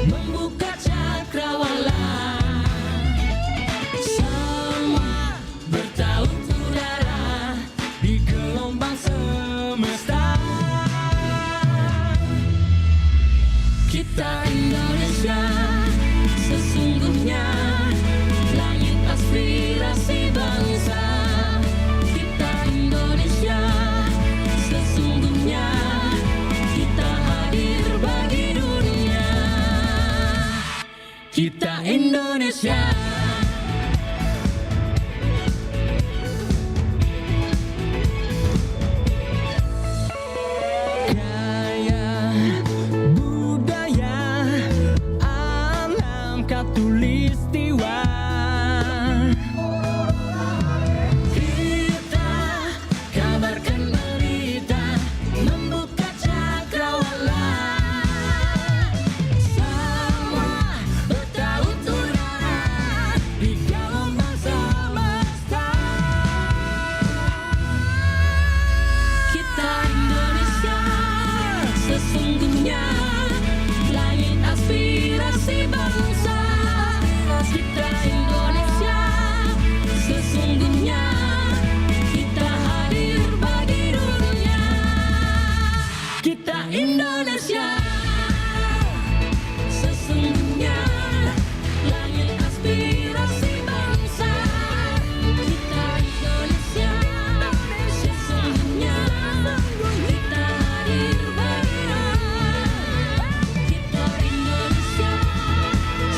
membuka cakrawala. Semua bertaut udara di gelombang semesta. Kita Indonesia, sesungguhnya langit aspirasi bangsa. Kita Indonesia, sesungguhnya kita hadir bagi dunia. Kita Indonesia. Gaya budaya alam katulistiwa. Kita kabarkan berita, membuka cakrawala. Semua bertaut udara di gelombang semesta. Kita Indonesia, sesungguhnya langit aspirasi bangsa. Kita Indonesia, sesungguhnya kita hadir bagi dunia. Kita Indonesia, sesungguhnya langit aspirasi bangsa. Kita Indonesia, sesungguhnya kita hadir bagi dunia. Kita Indonesia,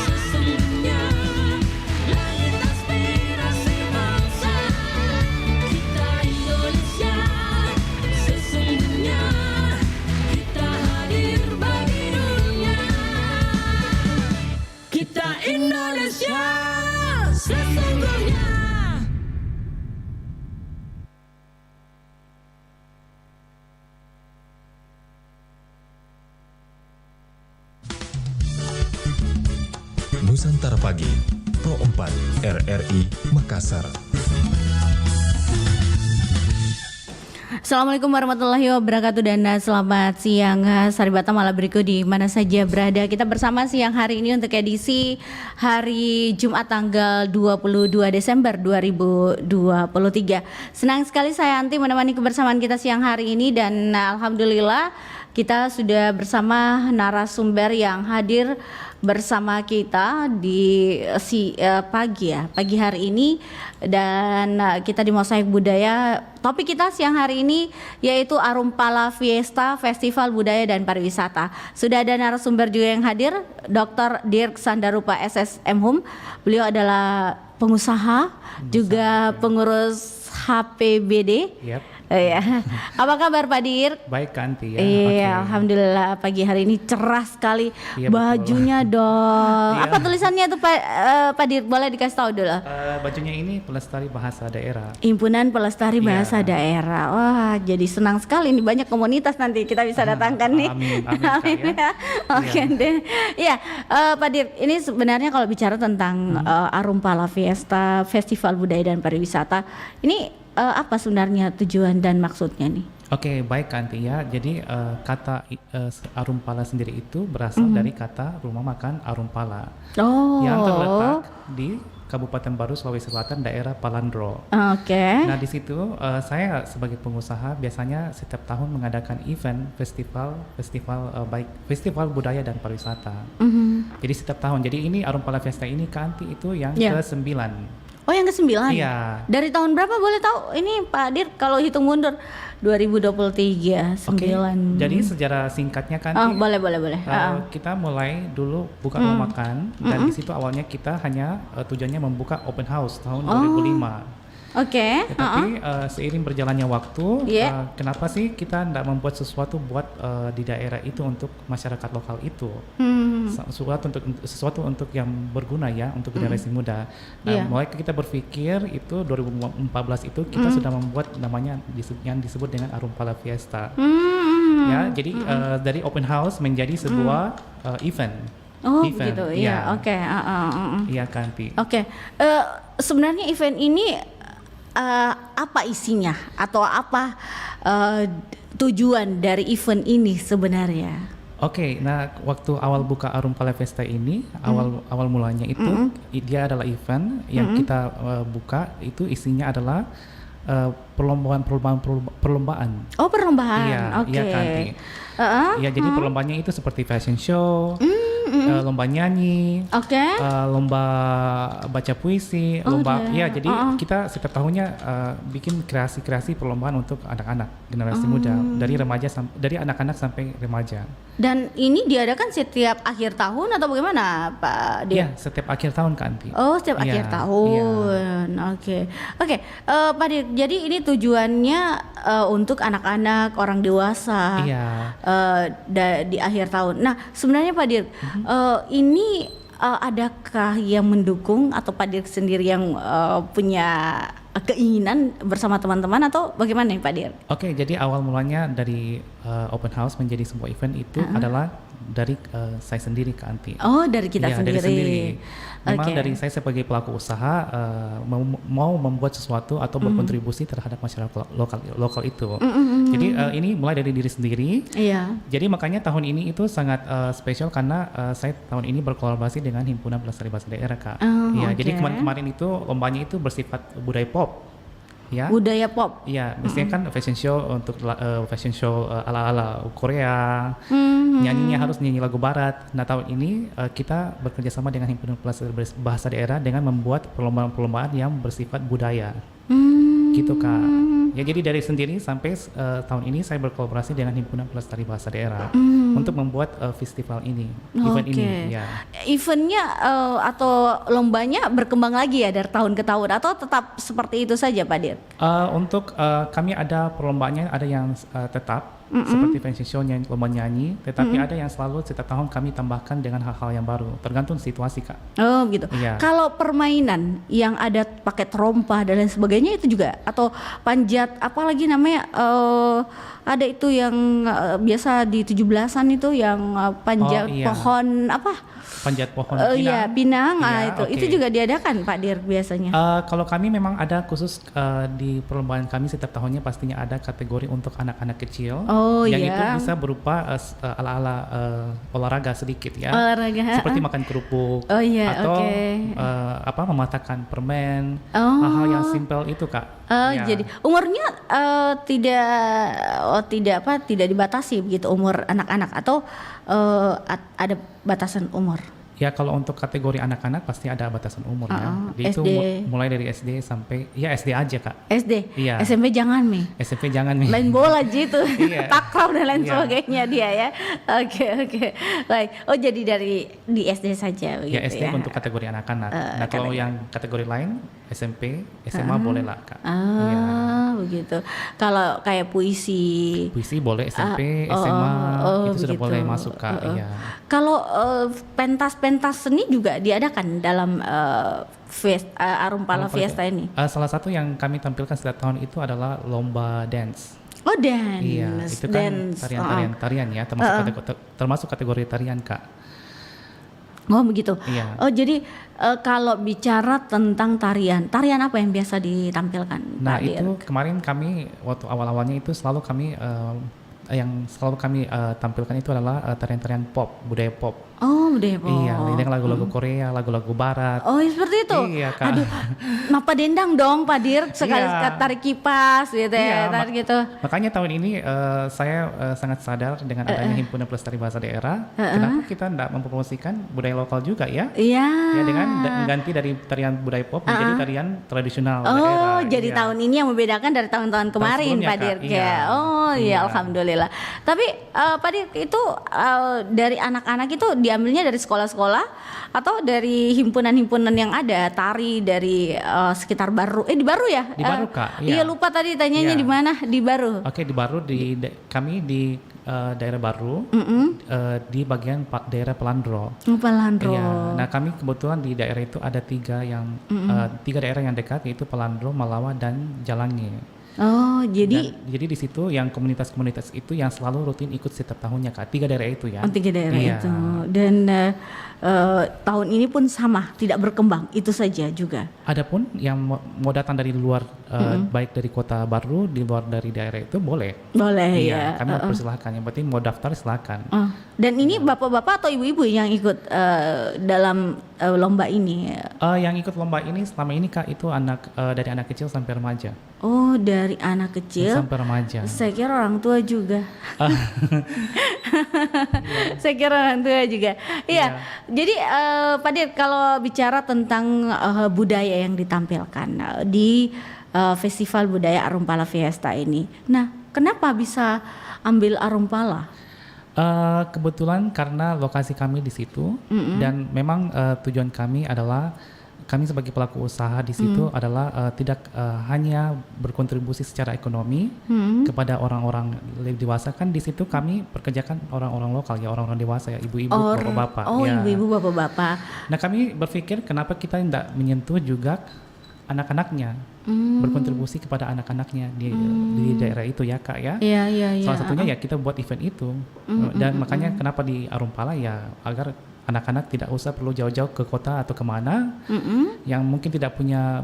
sesungguhnya langit aspirasi bangsa. Kita Indonesia, sesungguhnya kita hadir bagi dunia. Kita Indonesia, sesungguhnya. Nusantara Pagi, Pro 4 RRI Makassar. Assalamualaikum warahmatullahi wabarakatuh dan selamat siang Saribata Malabrigo di mana saja berada. Kita bersama siang hari ini untuk edisi hari Jumat tanggal 22 Desember 2023. Senang sekali saya Anti menemani kebersamaan kita siang hari ini dan alhamdulillah kita sudah bersama narasumber yang hadir bersama kita di pagi hari ini dan kita di Mosaik Budaya. Topik kita siang hari ini yaitu Arumpala Fiesta Festival Budaya dan Pariwisata. Sudah ada narasumber juga yang hadir, Dr. Dirk Sandarupa SSM Hum. Beliau adalah pengusaha juga pengurus HPBD. Yep. Iya. Apa kabar Pak Dirk? Baik Kanti ya. Iya, Okay. alhamdulillah pagi hari ini cerah sekali Iya, bajunya dong. Iya. Apa tulisannya tuh Pak Dirk? Boleh dikasih tahu dulu. Bajunya ini pelestari bahasa daerah. Himpunan Pelestari Iya. Bahasa Daerah. Wah, jadi senang sekali nih banyak komunitas nanti kita bisa datangkan nih. Amin, Kak, ya. Oke Iya. deh. Iya, Pak Dirk, ini sebenarnya kalau bicara tentang Arumpala Fiesta Festival Budaya dan Pariwisata, ini apa sebenarnya tujuan dan maksudnya nih? Oke, baik Kanti ya. Jadi kata Arumpala sendiri itu berasal dari kata rumah makan Arumpala Oh. yang terletak di Kabupaten Baru, Sulawesi Selatan, daerah Palandro. Oke. Nah di situ saya sebagai pengusaha biasanya setiap tahun mengadakan event festival baik festival budaya dan pariwisata. Jadi setiap tahun. Jadi ini Arumpala Fiesta ini Kanti itu yang Iya. ke-9. Oh yang ke-9? Iya. Dari tahun berapa boleh tahu? Ini Pak Dir kalau hitung mundur 2023 Oke, 9. jadi sejarah singkatnya kan Oh, boleh. kita mulai dulu buka rumah makan dan di situ awalnya kita hanya tujuannya membuka open house tahun 2005. Oke. Tetapi seiring berjalannya waktu, Yeah. kenapa sih kita tidak membuat sesuatu buat di daerah itu untuk masyarakat lokal itu, sesuatu untuk yang berguna ya untuk generasi muda. Nah, Yeah. mulai kita berpikir itu 2014 itu kita sudah membuat namanya yang disebut dengan Arumpala Fiesta. Ya, jadi dari open house menjadi sebuah event. Oh Event, begitu, ya. iya. Oke. Iya Kanti. Oke. Sebenarnya event ini apa isinya atau apa tujuan dari event ini sebenarnya? Oke, nah waktu awal buka Arumpala Festa ini, awal mulanya itu dia adalah event yang kita buka, itu isinya adalah perlombaan. Oh, perlombaan. Iya, Oke. iya Kanti. Ya, jadi perlombaannya itu seperti fashion show, lomba nyanyi, Oke. lomba baca puisi, Oh, lomba ada. ya. Jadi kita setiap tahunnya bikin kreasi-kreasi perlombaan untuk anak-anak generasi muda, dari anak-anak sampai remaja. Dan ini diadakan setiap akhir tahun atau bagaimana, Pak Dir? Iya, setiap akhir tahun Kanti. Oh, setiap Iya, akhir tahun. Oke. Oke, Pak Dir, jadi ini tujuannya untuk anak-anak, orang dewasa. Iya. Di akhir tahun. Nah, sebenarnya Pak Dir, ini adakah yang mendukung atau Pak Dir sendiri yang punya keinginan bersama teman-teman atau bagaimana nih Pak Dir? Oke, jadi awal mulanya dari open house menjadi sebuah event itu adalah dari saya sendiri Kanti. Oh, dari kita Iya, sendiri. dari sendiri. Memang Oke. dari saya sebagai pelaku usaha mau membuat sesuatu atau berkontribusi terhadap masyarakat lokal itu. Jadi ini mulai dari diri sendiri. Iya. Jadi makanya tahun ini itu sangat spesial karena saya tahun ini berkolaborasi dengan Himpunan Pelestari Bahasa Daerah, Kak. Oh, Iya, oke. jadi kemarin-kemarin itu lombanya itu bersifat budaya pop. Ya. Budaya pop. Iya, biasanya kan fashion show untuk fashion show ala-ala Korea. Nyanyinya harus nyanyi lagu barat. Nah, tahun ini kita bekerja sama dengan Himpunan Pelestari Bahasa Daerah dengan membuat perlombaan-perlombaan yang bersifat budaya. Gitu, Kak. Ya, jadi dari sendiri sampai tahun ini saya berkolaborasi dengan Himpunan Pelestari Bahasa Daerah untuk membuat festival ini, event Oke. ini. Ya. Eventnya atau lombanya berkembang lagi ya dari tahun ke tahun atau tetap seperti itu saja Pak Dir? Untuk kami ada perlombaannya, ada yang tetap seperti fashion show, lomba nyanyi, tetapi ada yang selalu setiap tahun kami tambahkan dengan hal-hal yang baru, tergantung situasi, Kak. Oh gitu. Iya. Kalau permainan yang ada pakai trompa dan lain sebagainya itu juga atau panjat apalagi namanya ada itu yang biasa di 17-an itu yang panjat Oh, iya. pohon apa? Panjat pohon Iya, pinang. Iya, Itu. oke. Itu juga diadakan Pak Dir biasanya. Kalau kami memang ada khusus di perlombaan kami setiap tahunnya pastinya ada kategori untuk anak-anak kecil Oh, yang iya. itu bisa berupa ala-ala olahraga sedikit ya, Olahraga. seperti makan kerupuk Oh, iya, atau oke. mematahkan permen, Oh. hal-hal yang simpel itu, Kak. Ya. Jadi umurnya tidak dibatasi begitu umur anak-anak atau ada batasan umur. Ya, kalau untuk kategori anak-anak pasti ada batasan umur ya. Dia itu SD. mulai dari SD sampai ya SD aja, Kak. SD, Iya. SMP jangan Mi. SMP jangan nih. Main bola gitu, Iya. takraw dan lain Iya. sebagainya dia ya. Oke. Baik. Oh jadi dari di SD saja begitu Ya SD ya. untuk kategori anak-anak. Nah kalau yang kategori lain SMP, SMA boleh lah, Kak. Ah, Iya. begitu. Kalau kayak puisi. Puisi boleh SMP, oh, SMA oh, itu sudah begitu. boleh masuk, Kak. Iya. Kalau pentas seni juga diadakan dalam Arumpala Fiesta ini. Salah satu yang kami tampilkan setiap tahun itu adalah lomba dance. Oh dance. Iya, itu kan Dance. tarian ya, termasuk kategori tarian, Kak. Oh begitu. Iya. Oh jadi kalau bicara tentang tarian apa yang biasa ditampilkan? Nah Pak Dir? itu kemarin kami waktu awal-awalnya itu selalu kami tampilkan itu adalah tarian-tarian pop, budaya pop. Oh budaya pop. Iya, dengan lagu-lagu Korea, lagu-lagu Barat. Oh seperti itu. Iya, Kak. Aduh, napa dendang dong Pak Dir sekali Iya. tarik kipas gitu ya, Iya, tarik gitu. Makanya tahun ini saya sangat sadar dengan adanya Himpunan Pelestari Bahasa Daerah, kenapa kita tidak mempromosikan budaya lokal juga ya? Iya. Ya dengan mengganti dari tarian budaya pop menjadi tarian tradisional Oh, daerah. jadi Iya. tahun ini yang membedakan dari tahun-tahun kemarin sebelumnya, Pak Kak. Dir. Iya. Oh iya, Iya. alhamdulillah. Tapi Pak Dir itu dari anak-anak itu diambilnya dari sekolah-sekolah atau dari himpunan-himpunan yang ada tari dari sekitar Baru. Di Baru ya? Di Baru, Kak. Iya Iya. lupa tadi tanyanya Iya. di mana? Di Baru. Oke, di Baru kami di daerah Baru di bagian daerah Pelandro. Pelandro. Iya. Nah kami kebetulan di daerah itu ada tiga daerah yang dekat, yaitu Pelandro, Malawa, dan Jalange. Oh, jadi Jadi di situ yang komunitas-komunitas itu yang selalu rutin ikut setiap tahunnya, Kak. 3 daerah itu ya. 3 daerah Iya. itu. Dan tahun ini pun sama, tidak berkembang, itu saja juga. Adapun yang mau datang dari luar, baik dari kota baru, di luar dari daerah itu boleh. Boleh Iya, ya. kami persilahkan. Yang penting mau daftar silakan. Dan ini bapak-bapak atau ibu-ibu yang ikut dalam lomba ini? Yang ikut lomba ini selama ini Kak itu anak dari anak kecil sampai remaja. Oh, dari anak kecil Sampai remaja. saya kira orang tua juga. Saya kira orang tua juga. Iya. Jadi Pak Dir, kalau bicara tentang budaya yang ditampilkan di Festival Budaya Arumpala Fiesta ini. Nah, kenapa bisa ambil Arumpala? Kebetulan karena lokasi kami di situ dan memang tujuan kami adalah kami sebagai pelaku usaha di situ adalah tidak hanya berkontribusi secara ekonomi kepada orang-orang lebih dewasa, kan di situ kami pekerjakan orang-orang lokal ya, orang-orang dewasa ya, ibu-ibu, bapak-bapak. Oh, ya. ibu-ibu, bapak-bapak. Nah, kami berpikir kenapa kita tidak menyentuh juga anak-anaknya, berkontribusi kepada anak-anaknya di daerah itu ya Kak ya. Iya, iya, iya. Salah satunya ya kita buat event itu dan makanya kenapa di Arumpala ya, agar anak-anak tidak usah perlu jauh-jauh ke kota atau kemana yang mungkin tidak punya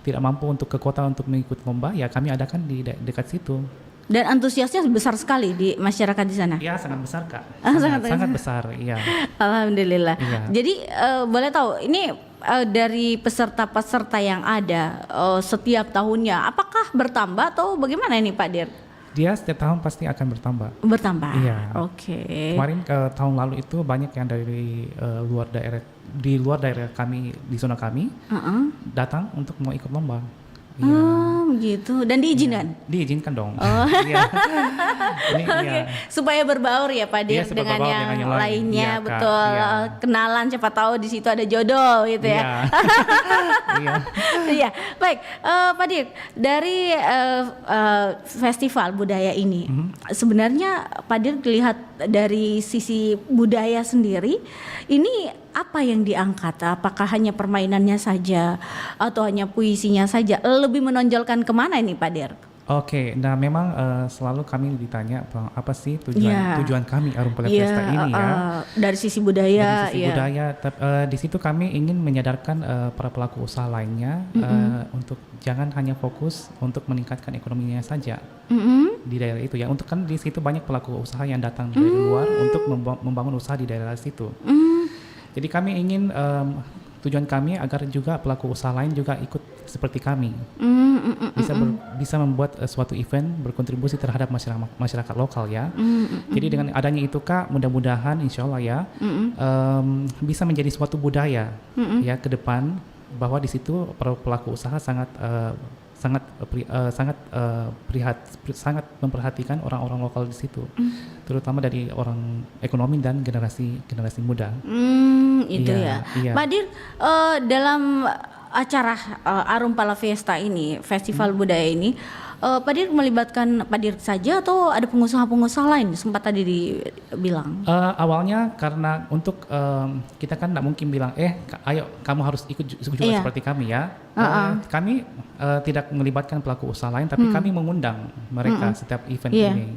tidak mampu untuk ke kota untuk mengikuti lomba, ya kami adakan di dekat situ. Dan antusiasnya besar sekali di masyarakat di sana. Ya sangat besar Kak, sangat sangat besar. Iya. Alhamdulillah. Iya. Jadi boleh tahu ini dari peserta-peserta yang ada setiap tahunnya, apakah bertambah atau bagaimana ini Pak Dir? Dia setiap tahun pasti akan bertambah. Bertambah. Iya. Oke. Kemarin tahun lalu itu banyak yang dari luar daerah, di luar daerah kami, di zona kami datang untuk mau ikut lomba. Iya. Oh, begitu. Dan diizinkan? Diizinkan dong. Oh. Iya. Ini, Oke, iya. supaya berbaur ya Pak Dir Iya, supaya dengan berbaur yang dengan yang lain. lainnya, Iya, Kak. betul. Iya. Kenalan, siapa tahu di situ ada jodoh gitu ya. Iya. Iya. Iya, baik. Pak Dir, dari festival budaya ini, sebenarnya Pak Dir lihat dari sisi budaya sendiri, ini apa yang diangkat? Apakah hanya permainannya saja atau hanya puisinya saja? Lebih menonjolkan kemana ini Pak Dir? Oke, nah memang selalu kami ditanya apa sih Iya. tujuan kami Arumpala Iya, Fiesta ini ya. dari sisi budaya, Dari sisi iya. budaya, di situ kami ingin menyadarkan para pelaku usaha lainnya untuk jangan hanya fokus untuk meningkatkan ekonominya saja di daerah itu ya. Untuk kan di situ banyak pelaku usaha yang datang dari luar untuk membangun usaha di daerah situ. Jadi kami ingin tujuan kami agar juga pelaku usaha lain juga ikut seperti kami, bisa membuat suatu event berkontribusi terhadap masyarakat lokal ya. Jadi dengan adanya itu Kak, mudah-mudahan insya Allah ya bisa menjadi suatu budaya ya ke depan, bahwa di situ para pelaku usaha sangat sangat memperhatikan orang-orang lokal di situ, terutama dari orang ekonomi dan generasi muda. Itu Iya, ya. iya. Pak Dir, dalam acara Arumpala Fiesta ini, festival budaya ini, Pak Dir melibatkan Pak Dir saja atau ada pengusaha-pengusaha lain? Sempat tadi dibilang. Awalnya karena untuk kita kan tidak mungkin bilang ayo kamu harus ikut juga Iya. seperti kami ya. Kami tidak melibatkan pelaku usaha lain, tapi kami mengundang mereka setiap event Iya. ini.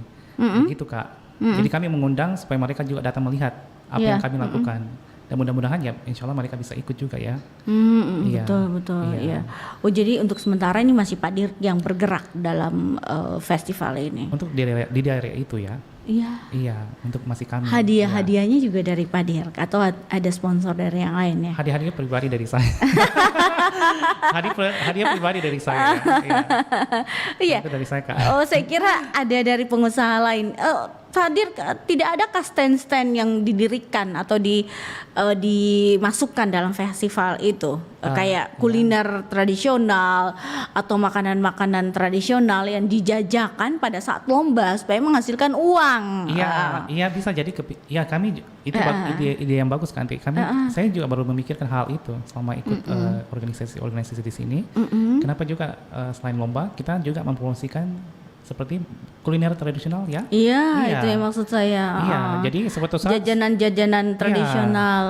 Begitu Kak. Jadi kami mengundang supaya mereka juga datang melihat apa Iya. yang kami lakukan. Dan mudah-mudahan ya insya Allah mereka bisa ikut juga ya. Iya. Betul, Iya. iya. Oh, jadi untuk sementara ini masih Pak Dir yang bergerak dalam festival ini. Untuk di daerah itu ya. Iya. Iya, untuk masih kami. Hadiah-hadiahnya juga dari Pak Dir atau ada sponsor dari yang lain ya? Hadiah pribadi dari saya. Hadiah pribadi dari saya. Iya. Iya. Itu dari saya Kak. Oh, saya kira ada dari pengusaha lain. Pak Dir, tidak adakah stand-stand yang didirikan atau dimasukkan dalam festival itu? Kayak kuliner tradisional atau makanan-makanan tradisional yang dijajakan pada saat lomba supaya menghasilkan uang. Iya bisa jadi ya kami itu ide yang bagus kan. Saya juga baru memikirkan hal itu selama ikut organisasi di sini. Kenapa juga selain lomba kita juga mempromosikan seperti kuliner tradisional ya. Iya, Iya. itu yang maksud saya. Iya, jadi suatu saat Jajanan-jajanan tradisional.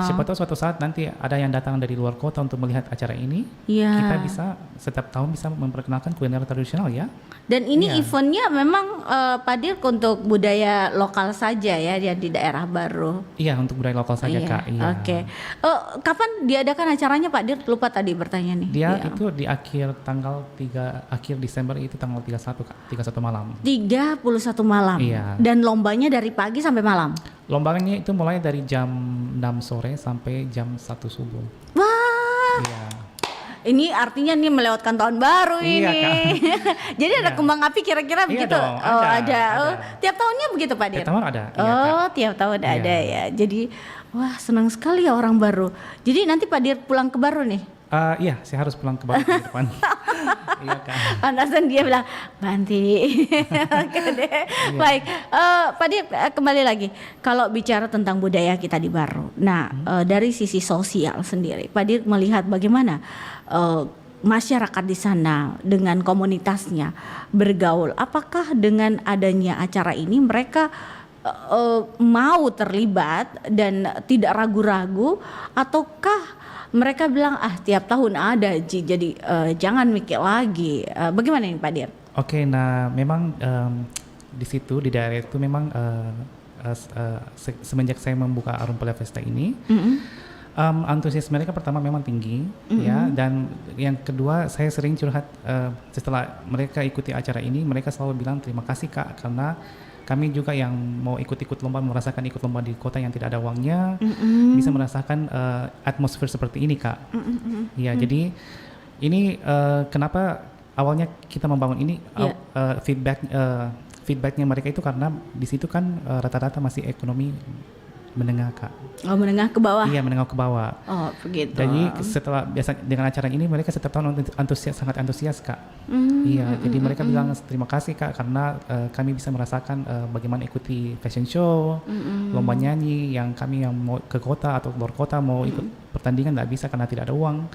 siapa tahu suatu saat nanti ada yang datang dari luar kota untuk melihat acara ini, Iya. kita bisa setiap tahun bisa memperkenalkan kuliner tradisional ya. Dan ini Iya. eventnya memang Pak Dirk untuk budaya lokal saja ya, yang di daerah baru. Iya, untuk budaya lokal saja Iya, Kak. Iya. Oke. Kapan diadakan acaranya Pak Dirk? Lupa tadi bertanya nih. Dia Iya. itu di akhir Desember itu tanggal 31 Kak, 31 malam. 31 malam. Iya. Dan lombanya dari pagi sampai malam. Lombanya itu mulai dari jam 6 sore sampai jam 1 subuh. Wah, Iya. ini artinya nih melewatkan tahun baru Iya, ini. Kak. Jadi ada Iya. kembang api kira-kira Iya begitu? dong, Oh, ada, ada. Oh, ada. tiap tahunnya begitu Pak Dir? Tiap tahun ada. Iya, Oh, Kak. tiap tahun Iya. ada ya. Jadi, wah senang sekali ya orang baru. Jadi nanti Pak Dir pulang ke Baru nih? Iya, saya harus pulang ke Baru di depan. Iya Kak. Pantasan dia bilang, Banti. Oke deh. Iya. Baik, Pak Dir kembali lagi. Kalau bicara tentang budaya kita di Baru. Nah, dari sisi sosial sendiri, Pak Dir melihat bagaimana masyarakat di sana dengan komunitasnya bergaul. Apakah dengan adanya acara ini mereka mau terlibat dan tidak ragu-ragu, ataukah mereka bilang tiap tahun ada jadi jangan mikir lagi. Bagaimana nih Pak Dir? Oke, nah memang di situ di daerah itu memang semenjak saya membuka Arum Pala Festa ini, antusias mereka pertama memang tinggi, ya, dan yang kedua saya sering curhat setelah mereka ikuti acara ini, mereka selalu bilang terima kasih Kak, karena kami juga yang mau ikut-ikut lomba, merasakan ikut lomba di kota yang tidak ada uangnya, bisa merasakan atmosfer seperti ini Kak. Ya, jadi ini kenapa awalnya kita membangun ini, feedbacknya mereka itu karena di situ kan rata-rata masih ekonomi menengah Kak. Oh, menengah ke bawah. Iya, menengah ke bawah. Oh, begitu. Jadi setelah biasa dengan acara ini mereka setiap tahun sangat antusias Kak. Iya, jadi mereka bilang terima kasih Kak karena kami bisa merasakan bagaimana ikuti fashion show, lomba nyanyi yang kami yang mau ke kota atau luar kota mau ikut pertandingan nggak bisa karena tidak ada uang.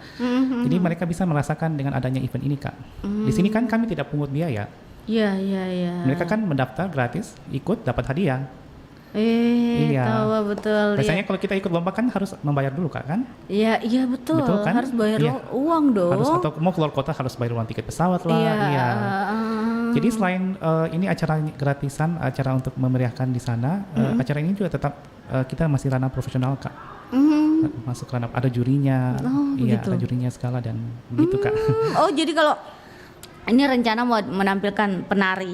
Jadi mereka bisa merasakan dengan adanya event ini Kak. Di sini kan kami tidak pungut biaya. Iya, iya, iya. Mereka kan mendaftar gratis, ikut dapat hadiah. Iya. Tahu betul. Biasanya kalau kita ikut lomba kan harus membayar dulu Kak kan? Iya, iya betul. Betul kan? Harus bayar Iya. uang dong. Harus atau mau keluar kota harus bayar uang tiket pesawat lah. Iya. Iya. Jadi selain ini acara gratisan, acara untuk memeriahkan di sana, acara ini juga tetap kita masih ranah profesional Kak. Masuk ranah ada jurinya, Oh, iya begitu. ada jurinya segala dan begitu Kak. Oh, jadi kalau ini rencana mau menampilkan penari,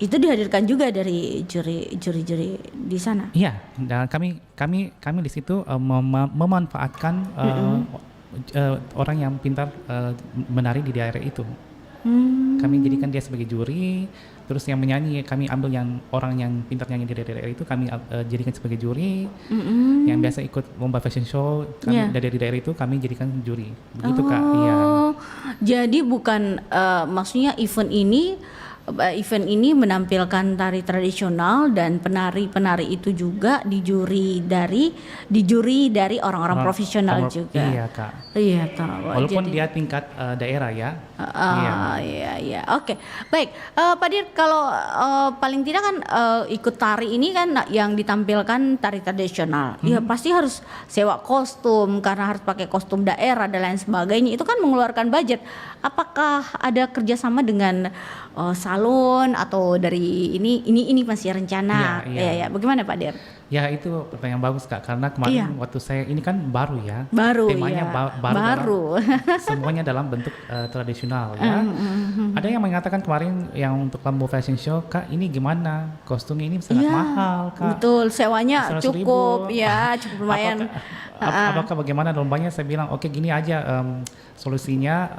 itu dihadirkan juga dari juri-juri di sana. Iya, dan kami di situ memanfaatkan orang yang pintar menari di daerah itu. Kami jadikan dia sebagai juri, terus yang menyanyi kami ambil yang orang yang pintar nyanyi di daerah itu kami jadikan sebagai juri. Yang biasa ikut lomba fashion show kami dari daerah itu kami jadikan juri. Begitu Kak. Iya. Jadi bukan maksudnya event ini menampilkan tari tradisional dan penari-penari itu juga dijuri dari orang-orang profesional juga. Iya Kak. Iya, tahu. Walaupun Jadi- dia tingkat daerah ya. Iya. Oke, baik. Pak Dir, kalau paling tidak kan ikut tari ini kan yang ditampilkan tari tradisional. Ya pasti harus sewa kostum karena harus pakai kostum daerah dan lain sebagainya. Itu kan mengeluarkan budget. Apakah ada kerjasama dengan salon atau dari ini masih rencana? Iya. Iya. Bagaimana Pak Dir? Ya itu pertanyaan bagus Kak karena kemarin waktu saya ini kan baru ya. Baru, temanya iya. baru. Semuanya dalam bentuk tradisional ya. Ada yang mengatakan kemarin yang untuk lampu fashion show Kak ini gimana kostumnya ini sangat mahal Kak. Betul, sewanya 100.000. cukup ya, cukup lumayan. Apakah bagaimana lombanya? Saya bilang oke gini aja solusinya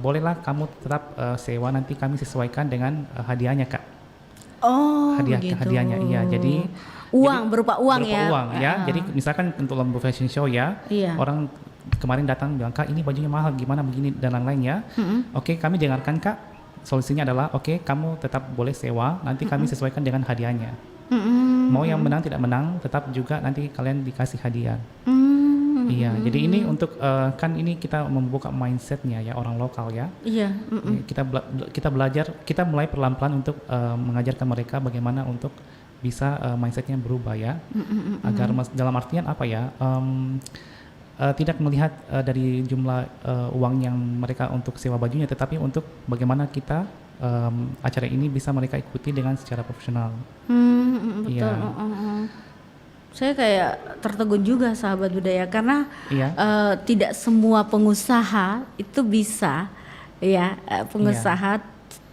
bolehlah kamu tetap sewa nanti kami sesuaikan dengan hadiahnya Kak. Oh, begitu. Hadiahnya iya jadi berupa uang berupa ya. uang ya. Jadi misalkan untuk lomba fashion show ya, Iya. orang kemarin datang bilang Kak ini bajunya mahal gimana begini dan lain-lain ya. Oke kami dengarkan Kak. Solusinya adalah oke kamu tetap boleh sewa, nanti kami sesuaikan dengan hadiahnya. Mau yang menang tidak menang, tetap juga nanti kalian dikasih hadiah. Iya, jadi ini untuk kan ini kita membuka mindsetnya ya orang lokal ya. Iya. Kita mulai perlahan-lahan untuk mengajarkan mereka bagaimana untuk bisa mindsetnya berubah ya, agar dalam artian apa ya, tidak melihat dari jumlah uang yang mereka untuk sewa bajunya, tetapi untuk bagaimana kita acara ini bisa mereka ikuti dengan secara profesional. Betul. Iya. Saya kayak tertegun juga sahabat budaya karena Iya. tidak semua pengusaha itu bisa ya, pengusaha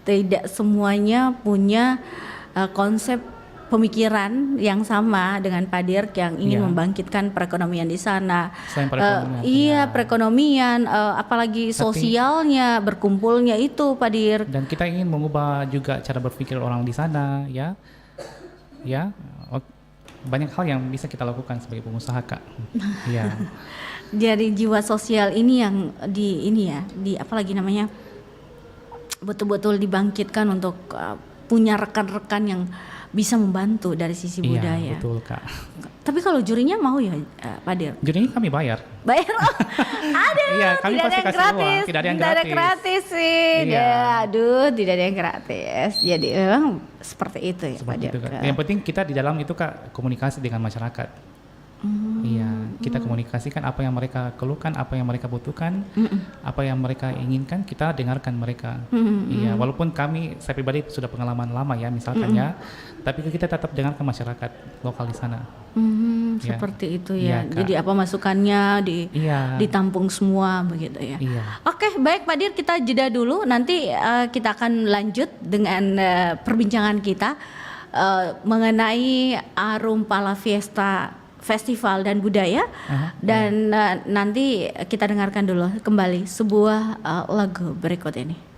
tidak semuanya punya konsep pemikiran yang sama dengan Pak Dirk yang ingin Iya. membangkitkan perekonomian di sana. Selain perekonomian, Iya, ya. perekonomian, apalagi sosialnya, berkumpulnya itu Pak Dirk. Dan kita ingin mengubah juga cara berpikir orang di sana ya. Ya. Banyak hal yang bisa kita lakukan sebagai pengusaha, Kak. Iya. Jadi jiwa sosial ini yang di apalagi namanya, betul-betul dibangkitkan untuk punya rekan-rekan yang bisa membantu dari sisi budaya. Iya, betul, Kak. Tapi kalau jurinya mau ya Pak Dirk? Jadinya kami bayar. Bayar? Oh, ada. Iya, kami tidak ada pasti yang kasih gratis. uang, tidak ada yang Tidak ada gratis. gratis sih. Iya. Aduh, tidak ada yang gratis. Jadi memang seperti itu ya Pak Seperti Dirk. itu, Kak. Yang penting kita di dalam itu, Kak, komunikasi dengan masyarakat. Iya, kita komunikasikan apa yang mereka keluhkan, apa yang mereka butuhkan, apa yang mereka inginkan, kita dengarkan mereka. Iya, walaupun saya pribadi sudah pengalaman lama ya, misalkan ya, tapi kita tetap dengarkan masyarakat lokal di sana. Ya. Seperti itu Iya, ya. Kak. Jadi apa masukannya Iya. ditampung semua begitu ya. Iya. Oke, baik Pak Dirk, kita jeda dulu. Nanti kita akan lanjut dengan perbincangan kita mengenai Arum Pala Fiesta Festival dan Budaya. Dan nanti kita dengarkan dulu kembali sebuah lagu berikut ini.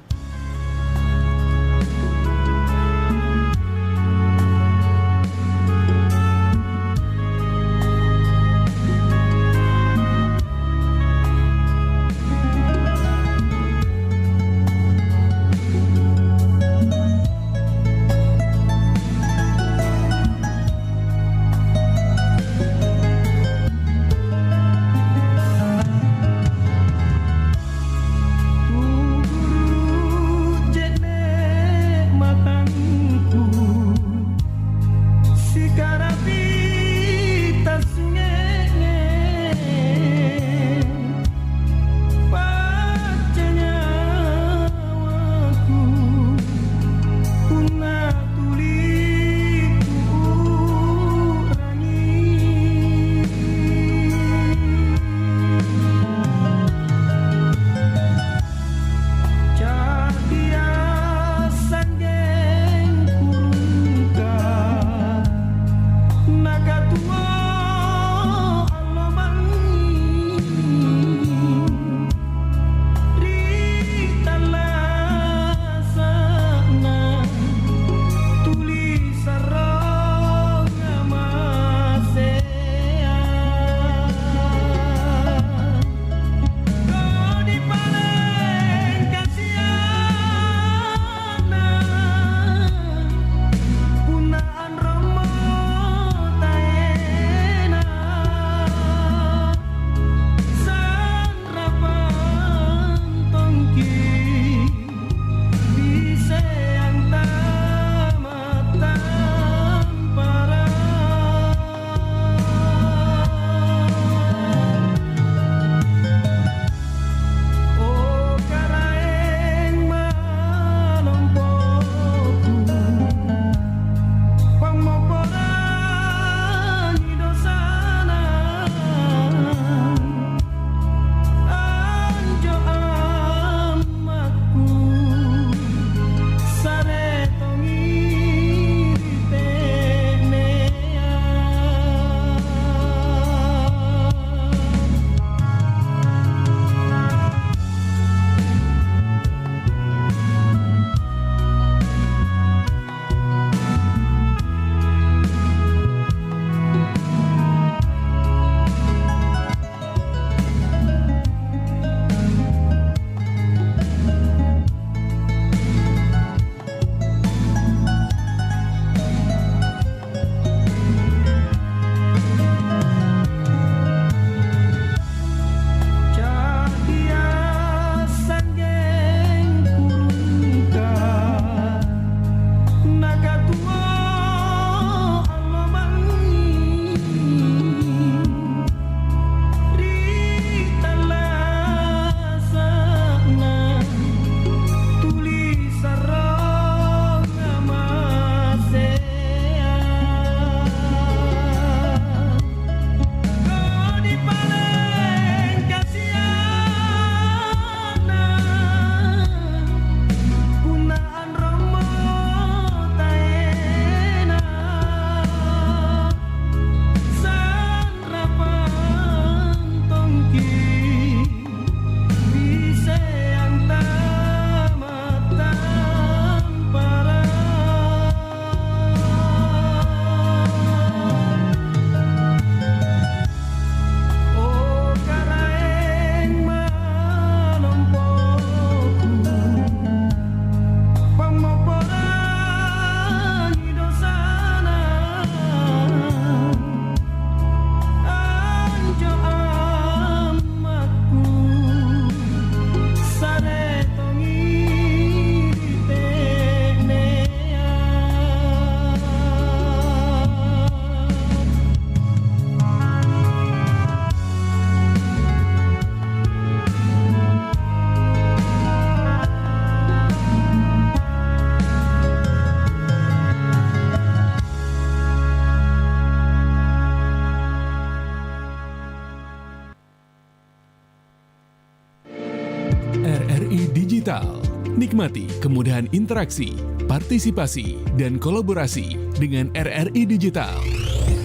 Digital. Nikmati kemudahan interaksi, partisipasi, dan kolaborasi dengan RRI Digital.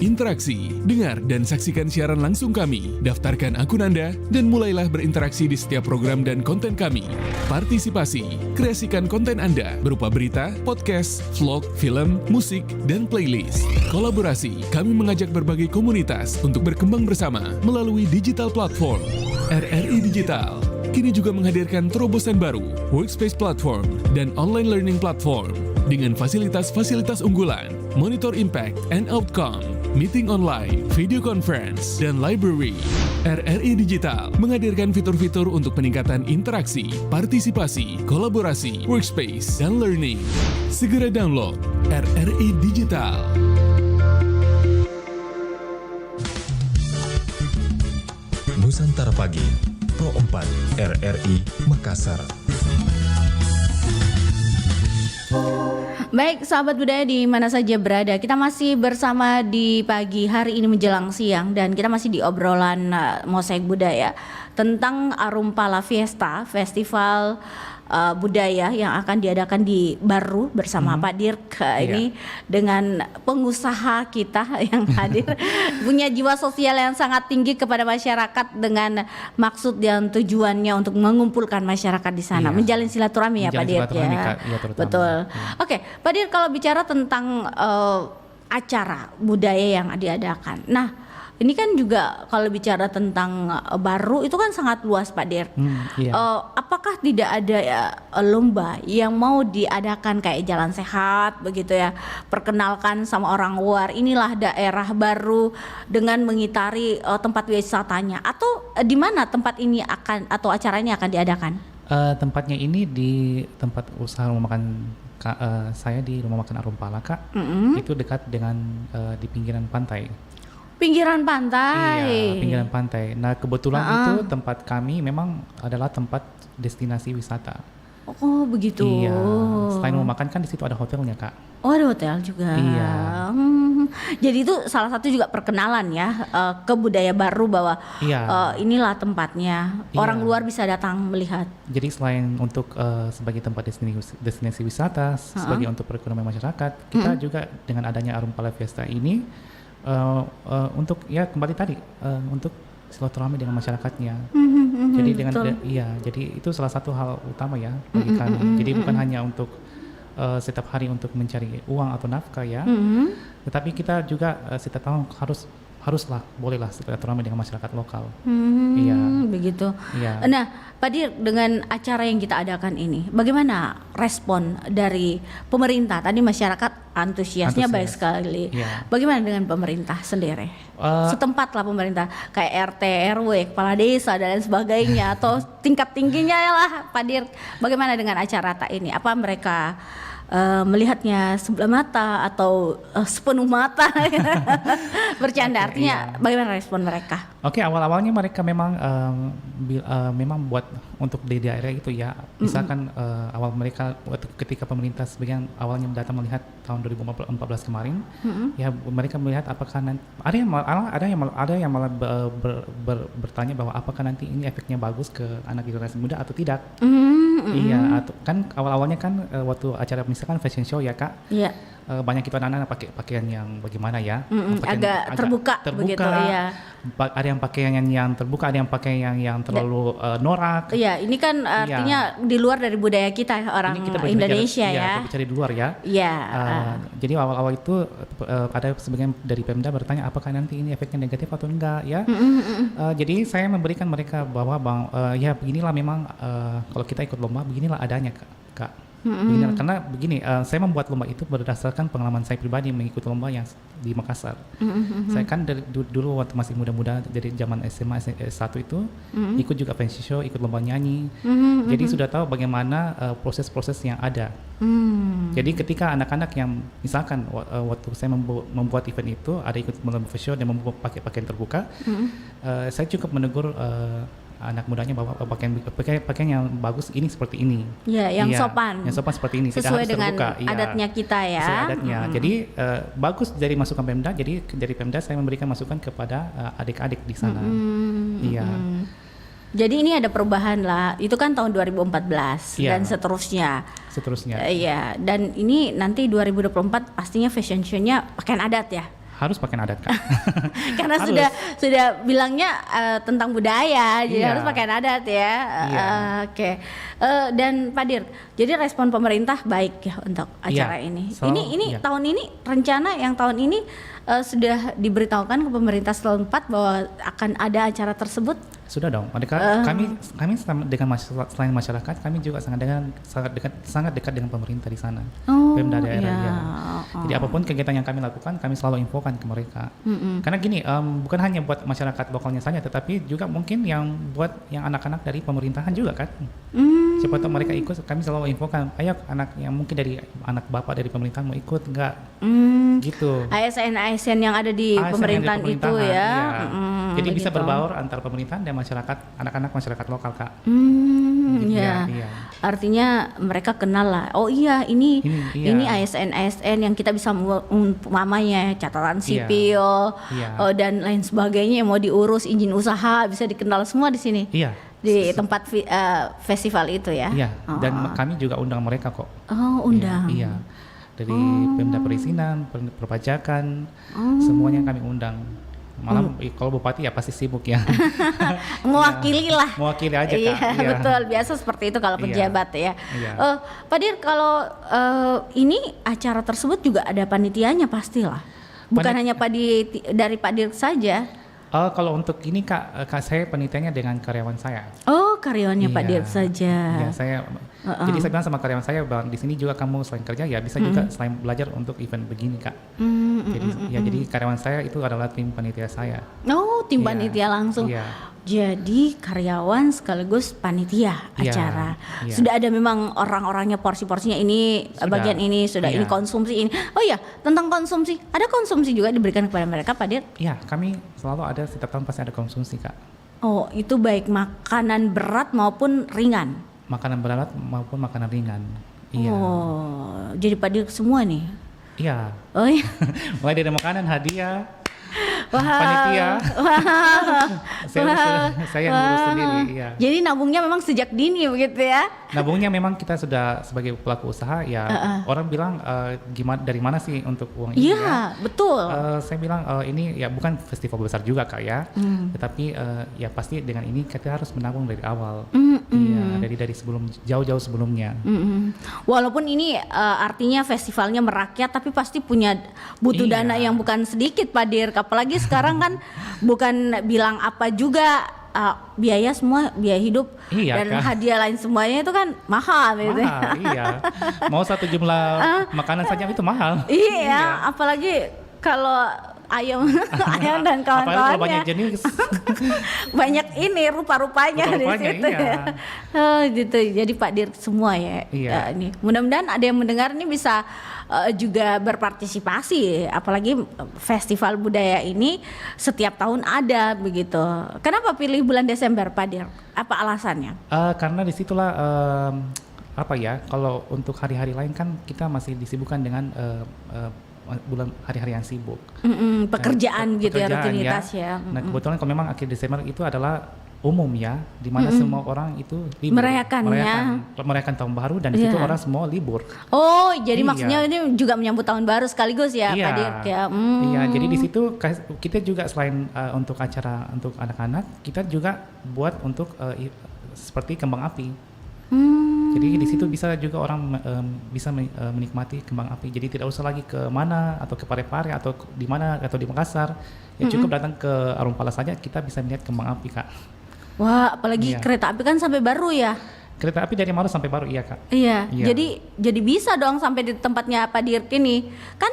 Interaksi, dengar dan saksikan siaran langsung kami, daftarkan akun Anda, dan mulailah berinteraksi di setiap program dan konten kami. Partisipasi, kreasikan konten Anda berupa berita, podcast, vlog, film, musik, dan playlist. Kolaborasi, kami mengajak berbagai komunitas untuk berkembang bersama melalui digital platform. RRI Digital kini juga menghadirkan terobosan baru, workspace platform, dan online learning platform dengan fasilitas-fasilitas unggulan, monitor impact and outcome, meeting online, video conference, dan library. RRI Digital menghadirkan fitur-fitur untuk peningkatan interaksi, partisipasi, kolaborasi, workspace, dan learning. Segera download RRI Digital. Nusantara Pagi, Pro 4 RRI Makassar. Baik, sahabat budaya di mana saja berada, kita masih bersama di pagi hari ini menjelang siang dan kita masih di obrolan Mosaik Budaya tentang Arumpala Fiesta, festival budaya yang akan diadakan di Baru bersama Pak Dirk ini dengan pengusaha kita yang hadir punya jiwa sosial yang sangat tinggi kepada masyarakat dengan maksud dan tujuannya untuk mengumpulkan masyarakat di sana, menjalin silaturahmi ya Pak Dirk ya. Betul. Oke, Pak Dirk, kalau bicara tentang acara budaya yang diadakan. Nah, ini kan juga kalau bicara tentang Baru itu kan sangat luas Pak Dirk. Apakah tidak ada lomba yang mau diadakan kayak jalan sehat begitu ya, perkenalkan sama orang luar inilah daerah Baru dengan mengitari tempat wisatanya, atau di mana tempat ini akan atau acara ini akan diadakan? Tempatnya ini di tempat usaha rumah makan saya di rumah makan Arumpala Kak. Itu dekat dengan di pinggiran pantai. Pinggiran pantai. Iya, pinggiran pantai. Nah, kebetulan itu tempat kami memang adalah tempat destinasi wisata. Oh, begitu. Iya. Selain mau makan kan di situ ada hotelnya, Kak. Oh, ada hotel juga. Iya. Jadi itu salah satu juga perkenalan ya ke budaya Baru bahwa inilah tempatnya. Orang luar bisa datang melihat. Jadi selain untuk sebagai tempat destinasi wisata, sebagai untuk perekonomian masyarakat, kita juga dengan adanya Arumpala Fiesta ini untuk ya kembali tadi untuk silaturahmi dengan masyarakatnya. Jadi dengan jadi itu salah satu hal utama ya bagi kami. Jadi bukan hanya untuk setiap hari untuk mencari uang atau nafkah ya, tetapi kita juga setiap tahun haruslah bolehlah silaturahmi dengan masyarakat lokal. Iya. Begitu. Iya. Nah, Pak Dirk, dengan acara yang kita adakan ini, bagaimana respon dari pemerintah? Tadi masyarakat antusiasnya baik sekali. Iya. Bagaimana dengan pemerintah sendiri? Setempat lah pemerintah, kayak RT, RW, kepala desa dan lain sebagainya, atau tingkat tingginya ya lah, Pak Dirk. Bagaimana dengan acara ini? Apa mereka melihatnya sebelah mata atau sepenuh mata? Bercanda, artinya bagaimana respon mereka? Oke, awal-awalnya mereka memang memang buat untuk di daerah itu ya, misalkan awal mereka ketika pemerintah sebagian awalnya datang melihat tahun 2014 kemarin, ya mereka melihat apakah nanti ada yang malah bertanya bahwa apakah nanti ini efeknya bagus ke anak generasi muda atau tidak. Iya, atau kan awal-awalnya kan waktu acara misalkan fashion show ya Kak. Iya. Banyak itu anak-anak pakai pakaian yang bagaimana ya? Agak terbuka begitu ya. Ada yang pakaian yang terbuka, ada yang pakai yang terlalu norak. Iya, ini kan artinya di luar dari budaya kita orang Indonesia ya. Kita bicara di luar ya. Iya. Jadi awal-awal itu ada sebagian dari Pemda bertanya apakah nanti ini efeknya negatif atau enggak ya. Jadi saya memberikan mereka bahwa ya beginilah memang kalau kita ikut lomba beginilah adanya Kak. Begini, karena begini, saya membuat lomba itu berdasarkan pengalaman saya pribadi mengikuti lomba yang di Makassar. Saya kan dari dulu waktu masih muda-muda, dari zaman SMA S1 itu ikut juga fancy show, ikut lomba nyanyi. Jadi sudah tahu bagaimana proses-proses yang ada. Jadi ketika anak-anak yang misalkan waktu saya membuat event itu ada ikut lomba fashion show dan membuat pakaian terbuka, saya cukup menegur anak mudanya bahwa pakaian yang bagus ini seperti ini. Ya, yang sopan. Yang sopan seperti ini. Sesuai dengan adatnya kita ya. Sesuai adatnya. Jadi bagus dari masukan Pemda. Jadi dari Pemda saya memberikan masukan kepada adik-adik di sana. Iya. Jadi ini ada perubahan lah. Itu kan tahun 2014 Iya. dan seterusnya. Seterusnya Iya, dan ini nanti 2024 pastinya fashion show-nya pakaian adat ya. harus pakai adat Kak. Karena Harus. sudah bilangnya tentang budaya, jadi Iya. harus pakaian adat ya. Iya. Oke. Dan Pak Dir, jadi respon pemerintah baik ya untuk acara Iya, ini. selalu, Ini iya. tahun ini rencana yang tahun ini sudah diberitahukan ke pemerintah setempat bahwa akan ada acara tersebut. Sudah dong. Mereka kami dengan selain masyarakat, kami juga sangat dekat dengan pemerintah di sana. Pemda daerah iya. ya. Jadi apapun kegiatan yang kami lakukan, kami selalu infokan ke mereka. Karena gini, bukan hanya buat masyarakat lokalnya saja, tetapi juga mungkin yang buat yang anak-anak dari pemerintahan juga kan. Siapa tahu mereka ikut, kami selalu infokan, ayo anak yang mungkin dari anak bapak dari pemerintahan mau ikut enggak? Gitu. ASN yang ada di ASN yang pemerintahan di itu ya. iya. Jadi bisa begitu. berbaur antara pemerintahan dan masyarakat, anak-anak masyarakat lokal Kak. Ya. Iya. Artinya mereka kenal lah. Oh iya, ini iya. ASN yang kita bisa umpamanya catatan sipil Iya. dan lain sebagainya yang mau diurus izin usaha bisa dikenal semua di sini. Iya. Di tempat festival itu ya. Iya. Dan kami juga undang mereka kok. Oh, undang. Iya. Dari Pemda Perizinan, Perpajakan, semuanya kami undang. Malah kalau bupati ya pasti sibuk ya. Mewakili lah. Mewakili aja Kak. Iya, betul. Biasa seperti itu kalau Iya. pejabat ya. Iya. Pak Dir, kalau ini acara tersebut juga ada panitianya pastilah. Bukan hanya dari Pak Dir saja. Kalau untuk ini Kak saya penitiannya dengan karyawan saya. Oh, karyawannya Pak Iya. Dir saja. Iya, saya. Jadi saya bilang sama karyawan saya, Bang, di sini juga kamu selain kerja ya bisa juga selain belajar untuk event begini Kak. Jadi karyawan saya itu adalah tim panitia saya. Oh, tim Iya. panitia langsung. Iya. Jadi karyawan sekaligus panitia Iya, acara. iya. Sudah ada memang orang-orangnya, porsi-porsinya ini, Sudah. bagian ini, sudah Iya. ini konsumsi ini. Oh iya, tentang konsumsi. Ada konsumsi juga diberikan kepada mereka, Pak Dir? Iya, kami selalu ada setiap tahun pasti ada konsumsi Kak. Oh, itu baik makanan berat maupun ringan. Makanan berat maupun makanan ringan. Iya. Oh, jadi Pak Dir semua nih. Iya. Oh iya. Mulai dari makanan, hadiah, Wah. panitia. Wah. Saya ngurus sendiri, iya. Jadi nabungnya memang sejak dini begitu ya? Nabungnya memang kita sudah sebagai pelaku usaha ya. Orang bilang gimana dari mana sih untuk uang ini ya? Iya, betul. Saya bilang ini ya bukan festival besar juga Kak ya. Tetapi ya pasti dengan ini kita harus menabung dari awal. Iya, dari sebelum jauh-jauh sebelumnya. Walaupun ini artinya festivalnya merakyat, tapi pasti punya butuh Iya. dana yang bukan sedikit Pak Dir. Apalagi sekarang kan bukan bilang apa juga biaya semua, biaya hidup Iya, dan Kak. hadiah lain semuanya itu kan mahal gitu. Mahal, iya. Mau satu jumlah makanan saja itu mahal. Iya, apalagi kalau ayam ayam dan Apalagi kalau banyak kawan-kawannya jenis. banyak ini rupa-rupanya di Rupa-rupanya, situ iya. ya. Oh, gitu. Jadi Pak Dir semua ya. Iya. Ini mudah-mudahan ada yang mendengar ini bisa juga berpartisipasi, apalagi festival budaya ini setiap tahun ada begitu. Kenapa pilih bulan Desember Pak Dir? Apa alasannya? Karena disitulah apa ya? Kalau untuk hari-hari lain kan kita masih disibukkan dengan bulan hari-hari yang sibuk. Pekerjaan gitu ya, Pekerjaan, rutinitas ya. Nah kebetulan kalau memang akhir Desember itu adalah umum ya, di mana semua orang itu libur, Merayakannya. merayakan tahun baru dan di situ Iya. orang semua libur. Oh, jadi Iya. maksudnya ini juga menyambut tahun baru sekaligus ya, Pak Dir ya. Iya, jadi di situ kita juga selain untuk acara untuk anak-anak, kita juga buat untuk seperti kembang api. Jadi di situ bisa juga orang bisa menikmati kembang api. Jadi tidak usah lagi ke mana atau ke Parepare atau di mana atau di Makassar. Ya cukup datang ke Arumpala saja kita bisa melihat kembang api, Kak. Wah, apalagi Iya. kereta api kan sampai Baru ya. Kereta api dari Maros sampai Baru, iya Kak. Iya, Iya. jadi bisa dong sampai di tempatnya Pak Dir ini. Kan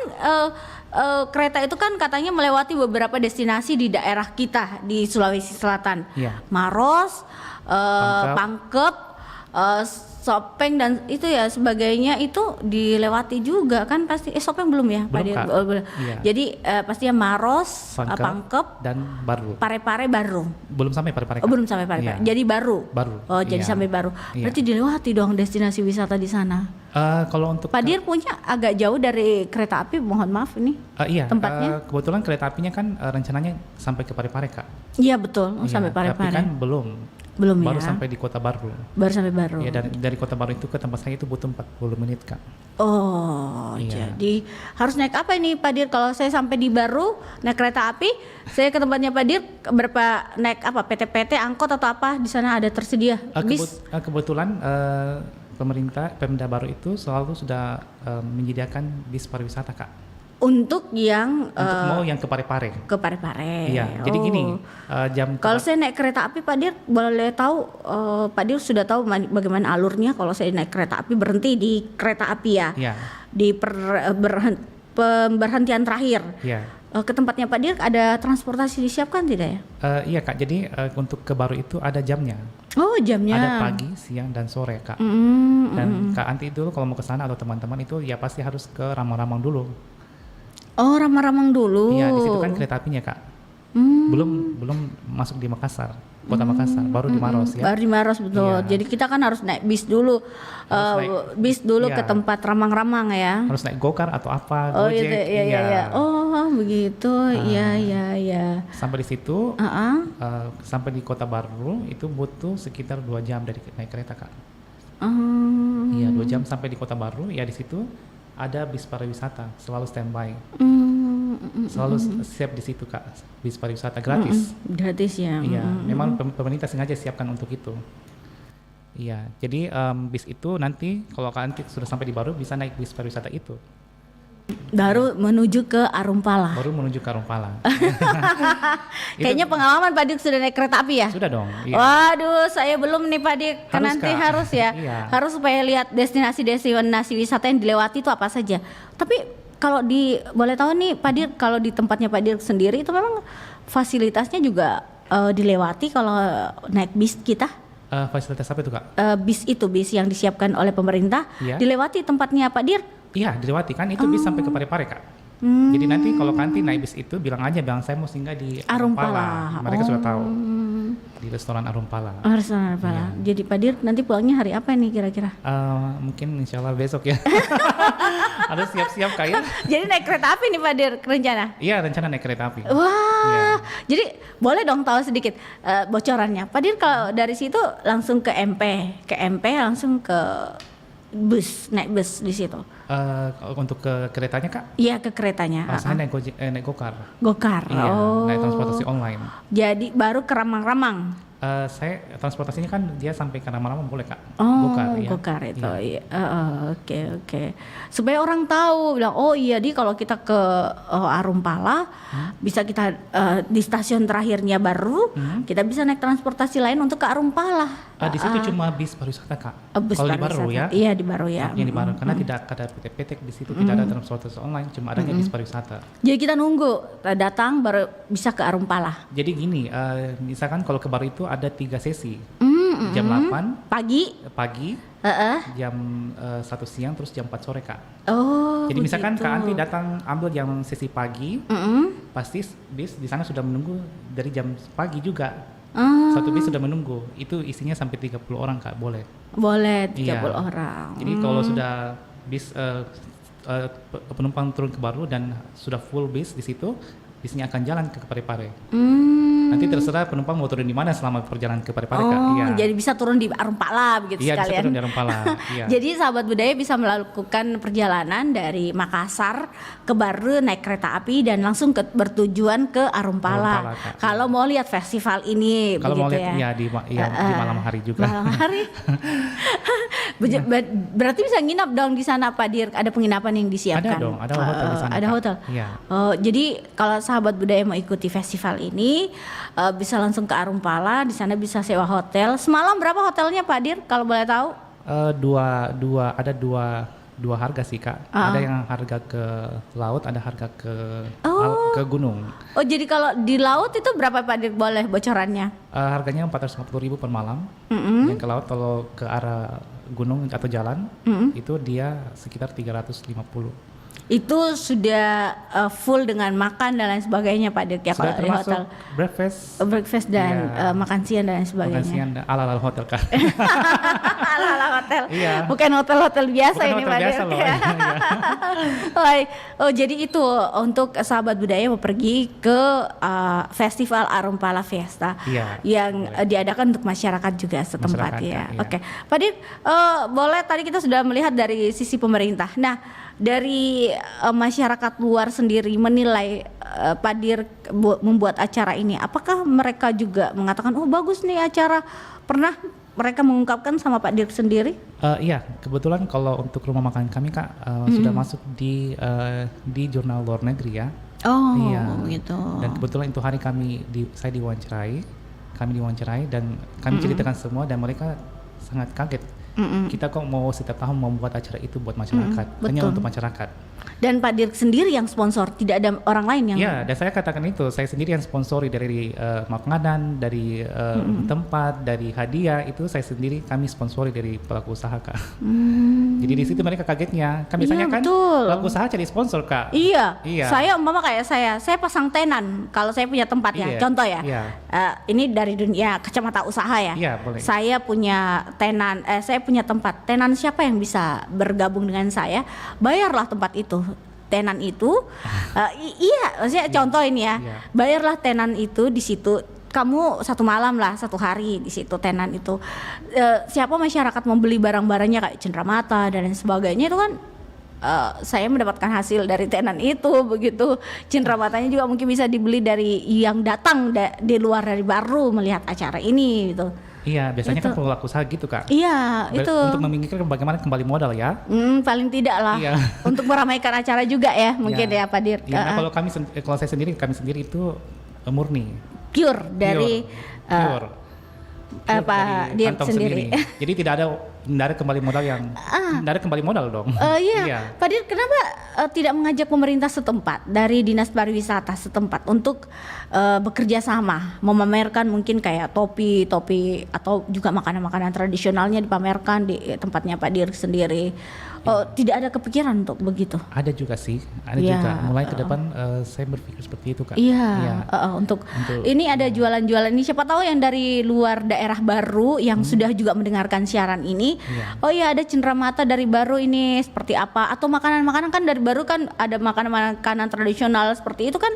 kereta itu kan katanya melewati beberapa destinasi di daerah kita di Sulawesi Selatan. Iya. Maros, Pangkep, Sopeng dan itu ya sebagainya itu dilewati juga kan pasti. Sopeng belum ya Pak Belum, Dir? Kak. Oh, belum. Iya. Jadi pastinya Maros, Pangkep, dan Baru. Parepare Baru. Belum sampai Parepare. Oh, Kak. belum sampai Parepare. Iya. Jadi Baru. Baru. Oh, jadi Iya. sampai Baru. Iya. Berarti dilewati dong destinasi wisata di sana. Kalau untuk Pak Dir punya agak jauh dari kereta api, mohon maaf ini. iya, tempatnya? kebetulan kereta apinya kan rencananya sampai ke Parepare, Kak. Iya betul, Iya, sampai Tapi Parepare. kan belum. Belum Baru ya. sampai di Kota Baru. Baru sampai Baru. Ya dari Kota Baru itu ke tempat saya itu butuh 40 menit Kak. Oh, Iya. jadi harus naik apa ini Pak Dir? Kalau saya sampai di Baru naik kereta api, saya ke tempatnya Pak Dir berapa naik apa? PT-PT, angkot atau apa di sana ada tersedia? Bis? Kebetulan pemerintah Pemda Baru itu selalu sudah menyediakan bis pariwisata Kak. Untuk yang Untuk mau yang ke Parepare. ke Parepare. Iya. Jadi gini, jam Kalau saya naik kereta api Pak Dir, boleh tahu Pak Dir sudah tahu bagaimana alurnya kalau saya naik kereta api berhenti di kereta api ya. Iya. Di pemberhentian terakhir. Iya. Ke tempatnya Pak Dir ada transportasi disiapkan tidak ya? Iya Kak. Jadi untuk ke Baru itu ada jamnya. Oh, jamnya. Ada pagi, siang dan sore Kak. Dan Kak Anti dulu kalau mau ke sana atau teman-teman itu ya pasti harus ke Ramang-Ramang dulu. Oh, Ramang-Ramang dulu. Iya, di situ kan kereta apinya Kak. Belum masuk di Makassar, Kota Makassar, baru di Maros ya. Baru di Maros betul. Iya. Jadi kita kan harus naik bis dulu. Bis dulu iya. ke tempat Ramang-Ramang ya. Harus naik gokar atau apa, Oh Gojek. iya, iya, iya, iya. Oh begitu. Iya, iya, iya. Sampai di situ, Heeh. sampai di Kota Baru itu butuh sekitar 2 jam dari naik kereta Kak. Iya, 2 jam sampai di Kota Baru. Ya di situ ada bis pariwisata, selalu standby. Selalu siap di situ Kak, bis pariwisata gratis. Gratis ya. Iya, memang pemerintah sengaja siapkan untuk itu. Iya, jadi bis itu nanti kalau Kak Anti sudah sampai di Baru bisa naik bis pariwisata itu. Baru menuju ke Arumpala. Baru menuju ke Arumpala. Kayaknya pengalaman Pak Dik sudah naik kereta api ya? Sudah dong. Iya. Waduh, saya belum nih Pak Dik. Kan Harus, nanti Kak. harus ya. Iya. Harus supaya lihat destinasi wisata yang dilewati itu apa saja. Tapi kalau boleh tahu nih Pak Dik, kalau di tempatnya Pak Dik sendiri itu memang fasilitasnya juga dilewati kalau naik bis kita? Fasilitas apa itu Kak? Bis yang disiapkan oleh pemerintah Iya. dilewati tempatnya Pak Dir? Iya, dilewati kan itu bis sampai ke Parepare Kak. Jadi nanti kalau Kak Anti naik bis itu bilang saya mau singgah di Arumpala. Mereka sudah tahu di restoran Arumpala. Restoran Arumpala. Jadi Pak Dir nanti pulangnya hari apa nih kira-kira? Mungkin insya Allah besok ya. Harus siap-siap Kak ya. Jadi naik kereta api nih Pak Dir rencana? Iya, rencana naik kereta api. Wah, Iya. jadi boleh dong tahu sedikit bocorannya. Pak Dir kalau dari situ langsung ke MP langsung ke naik bus di situ. Kalau untuk ke keretanya Kak, Iya ke keretanya. saya naik gokar. Gokar. Iya, Oh. naik transportasi online. Jadi baru ke Ramang-Ramang. Saya transportasinya kan dia sampai ke Ramang-Ramang boleh Kak. Oh, ya. gokar itu. Iya. Iya. Oke. Supaya orang tahu bilang, oh iya di kalau kita ke Arumpala bisa kita di stasiun terakhirnya Baru, kita bisa naik transportasi lain untuk ke Arumpala. Di situ cuma bis pariwisata Kak. Bus Kalau di Baru pariwisata. ya. Iya di Baru ya. Yang di Baru karena tidak ada PT-PT di situ, tidak ada transportasi online, cuma adanya bis pariwisata. Jadi kita nunggu datang baru bisa ke Arumpala. Jadi gini, misalkan kalau ke Baru itu ada 3 sesi. Jam 8 Pagi. jam 1 siang, terus jam 4 sore Kak. Oh. Jadi misalkan begitu. Kak Anti datang ambil yang sesi pagi, pasti bis di sana sudah menunggu dari jam pagi juga. Satu bis sudah menunggu, itu isinya sampai 30 orang Kak, boleh. Boleh 30 Iya. orang. Jadi kalau sudah bis penumpang turun ke Baru dan sudah full bis di situ, bisnya akan jalan ke Parepare. Nanti terserah penumpang mau turun di mana selama perjalanan ke Parepare Kak. Iya. Jadi bisa turun di Arumpala begitu Iya, bisa sekalian. turun di Arumpala. Iya. Jadi sahabat budaya bisa melakukan perjalanan dari Makassar ke Baru naik kereta api dan langsung bertujuan ke Arumpala. Arumpala, Kak. Kalau mau lihat festival ini Kalau mau begitu lihat ya. di malam hari juga. Malam hari. Berarti bisa nginap dong di sana Pak Dir. Ada penginapan yang disiapkan. Ada dong, ada hotel di sana. Ada Kak. hotel. Iya. Jadi kalau sahabat budaya mau ikuti festival ini bisa langsung ke Arumpala. Di sana bisa sewa hotel. Semalam berapa hotelnya Pak Dir? Kalau boleh tahu? Ada dua harga sih Kak. Ada yang harga ke laut, ada harga ke gunung. Oh jadi kalau di laut itu berapa Pak Dir boleh bocorannya? Harganya 450.000 per malam. Yang ke laut kalau ke arah gunung atau jalan itu dia sekitar 350. Itu sudah full dengan makan dan lain sebagainya Pak Dir ya Sudah kalau di termasuk hotel. breakfast, Breakfast dan Iya. makan siang dan lain sebagainya. makan siang ala-ala hotel Kak. Ala-ala hotel. Iya. Bukan hotel-hotel biasa Bukan ini hotel Pak biasa Dir. loh. Baik. Oh, jadi itu untuk sahabat budaya mau pergi ke Festival Arum Pala Fiesta Iya, yang boleh. diadakan untuk masyarakat juga setempat Masyarakat, ya. iya. Oke. Pak Dir, boleh tadi kita sudah melihat dari sisi pemerintah. Nah, dari masyarakat luar sendiri menilai Pak Dir membuat acara ini, apakah mereka juga mengatakan oh bagus nih acara? Pernah mereka mengungkapkan sama Pak Dir sendiri? Iya, kebetulan kalau untuk rumah makan kami Kak sudah masuk di jurnal luar negeri ya. Oh, Iya. gitu. Dan kebetulan itu hari saya kami diwawancarai dan kami ceritakan semua dan mereka sangat kaget. Kita kok mau setiap tahun membuat acara itu buat masyarakat, hanya betul. untuk masyarakat. Dan Pak Dir sendiri yang sponsor, tidak ada orang lain yang. Ya, dan saya katakan itu, saya sendiri yang sponsori dari makanan, dari tempat, dari hadiah itu saya sendiri kami sponsori dari pelaku usaha Kak. Jadi di situ mereka kagetnya. Kan biasanya Iya, kan betul. pelaku usaha cari sponsor Kak. Iya. Iya. Saya umpama kayak saya pasang tenan kalau saya punya tempat ya. Iya, Contoh ya. iya. Ini dari dunia kacamata usaha ya. Iya, boleh. Saya punya tenan, saya punya tempat. Tenan siapa yang bisa bergabung dengan saya? Bayarlah tempat itu. Tenan itu, iya, maksudnya contoh ini ya. Iya. Bayarlah tenan itu di situ. Kamu 1 malam lah, 1 hari di situ tenan itu. Siapa masyarakat membeli barang-barangnya kayak cenderamata dan lain sebagainya itu kan saya mendapatkan hasil dari tenan itu begitu. Cendramatanya juga mungkin bisa dibeli dari yang datang di luar dari baru melihat acara ini gitu. Iya, biasanya Itu. kan pelaku usaha gitu Kak. Iya, itu. Untuk memikirkan bagaimana kembali modal ya. Paling tidak lah. Iya. Untuk meramaikan acara juga ya, mungkin Iya. ya Pak Dir. Iya, nah, kalau saya sendiri, kami sendiri itu murni. Pure dari Pure. Pak dari Dir kantong sendiri. Jadi tidak ada kembali modal yang tidak ada kembali modal dong. Iya. Pak Dir, kenapa tidak mengajak pemerintah setempat dari dinas pariwisata setempat untuk bekerja sama, memamerkan mungkin kayak topi atau juga makanan-makanan tradisionalnya dipamerkan di tempatnya Pak Dir sendiri. Tidak ada kepikiran untuk begitu. Ada juga sih, ada Iya, juga. Mulai ke depan saya berpikir seperti itu Kak. Iya, untuk ini ada jualan-jualan ini. Siapa tahu yang dari luar daerah baru yang sudah juga mendengarkan siaran ini. Iya. Oh iya, ada cenderamata dari baru ini seperti apa? Atau makanan-makanan kan dari baru kan ada makanan-makanan tradisional seperti itu kan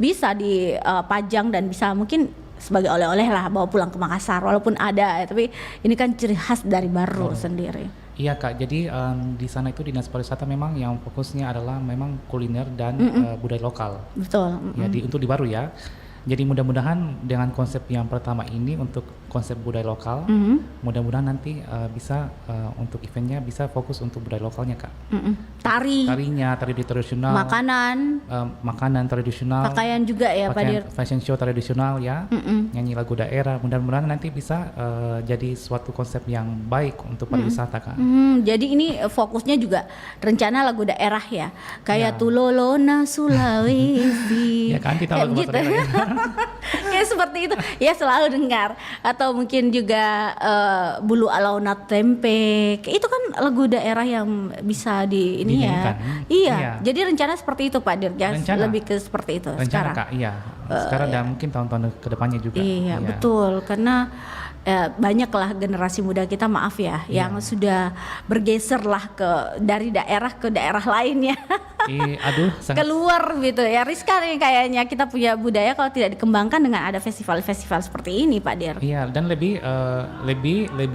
bisa dipajang dan bisa mungkin sebagai oleh-oleh lah bawa pulang ke Makassar walaupun ada, tapi ini kan ciri khas dari baru sendiri. Iya Kak, jadi di sana itu dinas pariwisata memang yang fokusnya adalah memang kuliner dan budaya lokal. Betul. Ya, untuk di baru ya. Jadi mudah-mudahan dengan konsep yang pertama ini untuk konsep budaya lokal, mudah-mudahan nanti bisa untuk eventnya bisa fokus untuk budaya lokalnya Kak. Tarinya, tari tradisional, makanan tradisional, pakaian juga ya Pak Dir. fashion show tradisional ya, nyanyi lagu daerah. Mudah-mudahan nanti bisa jadi suatu konsep yang baik untuk pariwisata Kak. Jadi ini fokusnya juga rencana lagu daerah ya, kayak Ya. Tulolona Sulawesi. Ya kan, kita lagu Kayak bahasa daerah ya. Kayak seperti itu ya, selalu dengar. Atau mungkin juga Bulu Alauna Tempe, itu kan lagu daerah yang bisa di ini ya. Dinyanyikan. Iya, Iya. jadi rencana seperti itu Pak Dir, ya, Rencana. lebih ke seperti itu Rencana sekarang. Kak, iya. Sekarang dan mungkin tahun-tahun kedepannya juga. Iya, betul, karena banyaklah generasi muda kita, maaf ya, yang sudah bergeser lah dari daerah ke daerah lainnya. Aduh, sangat Keluar gitu ya, riskan nih kayaknya kita punya budaya kalau tidak dikembangkan dengan ada festival-festival seperti ini Pak Dir. iya, dan lebih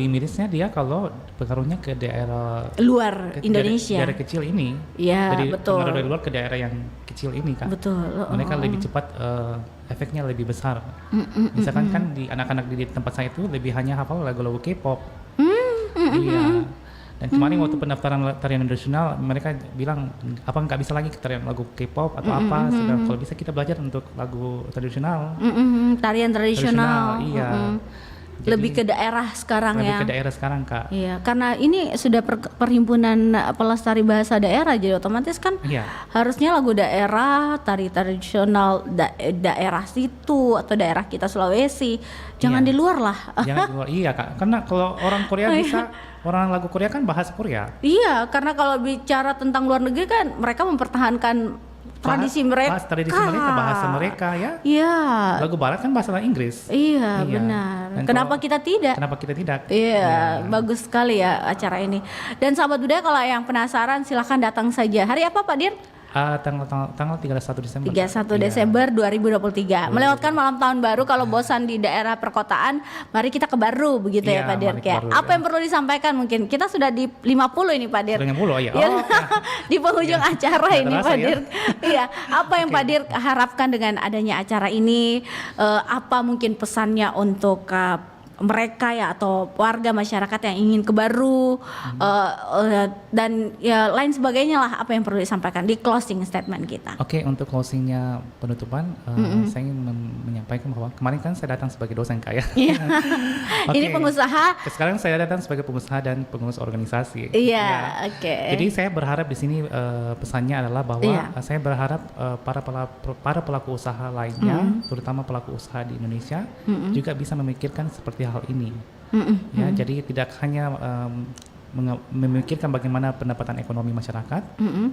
mirisnya dia kalau pengaruhnya ke daerah Luar Indonesia. daerah kecil ini. Iya, Jadi betul. pengaruh dari luar ke daerah yang kecil ini Kak. Betul. Mereka lebih cepat efeknya lebih besar. Misalkan kan di anak-anak di tempat saya itu lebih hanya hafal lagu-lagu K-pop. Iya. Dan kemarin waktu pendaftaran tarian tradisional mereka bilang apa nggak bisa lagi tarian lagu K-pop atau apa. Sudah kalau bisa kita belajar untuk lagu tradisional. Tarian tradisional. Iya. Jadi, Lebih ke daerah sekarang lebih ya. ke daerah sekarang Kak. Iya, karena ini sudah perhimpunan pelestari bahasa daerah, jadi otomatis kan Iya. harusnya lagu daerah, tari tradisional daerah situ atau daerah kita Sulawesi, jangan Iya. di luar lah. Jangan di luar. Iya Kak. Karena kalau orang Korea bisa, orang lagu Korea kan bahasa Korea. Iya, karena kalau bicara tentang luar negeri kan mereka mempertahankan tradisi mereka. Tradisi mereka, bahasa mereka ya. Iya. Lagu barat kan bahasa Inggris. Iya, Iya. benar. Dan Kenapa kalau- kita tidak? Kenapa kita tidak? Iya, bagus sekali ya acara ini. Dan sahabat budaya kalau yang penasaran silahkan datang saja. Hari apa Pak Dir? Tanggal 31 Desember. 31 Iya. Desember 2023. Melewatkan malam tahun baru, kalau bosan di daerah perkotaan, mari kita ke Baru begitu ya Iya, Pak Dir. mari ke Ya. Baru, Apa ya. yang perlu disampaikan mungkin? Kita sudah di 50 ini Pak Dir. Sudah 50 ya. Iya. Oh, ya. Di penghujung acara Nggak ini terasa Pak ya. Dir. Iya, apa yang Pak Dir harapkan dengan adanya acara ini? Apa mungkin pesannya untuk mereka ya atau warga masyarakat yang ingin ke Baru dan ya lain sebagainya lah, apa yang perlu disampaikan di closing statement kita? Oke, untuk closingnya penutupan, saya ingin menyampaikan bahwa kemarin kan saya datang sebagai dosen Kak ya. Iya. Oke. Ini pengusaha. Sekarang saya datang sebagai pengusaha dan pengurus organisasi. Iya, Ya. oke. Jadi saya berharap di sini pesannya adalah bahwa Iya. saya berharap para pelaku usaha lainnya, terutama pelaku usaha di Indonesia, juga bisa memikirkan seperti hal ini. Ya, jadi tidak hanya memikirkan bagaimana pendapatan ekonomi masyarakat,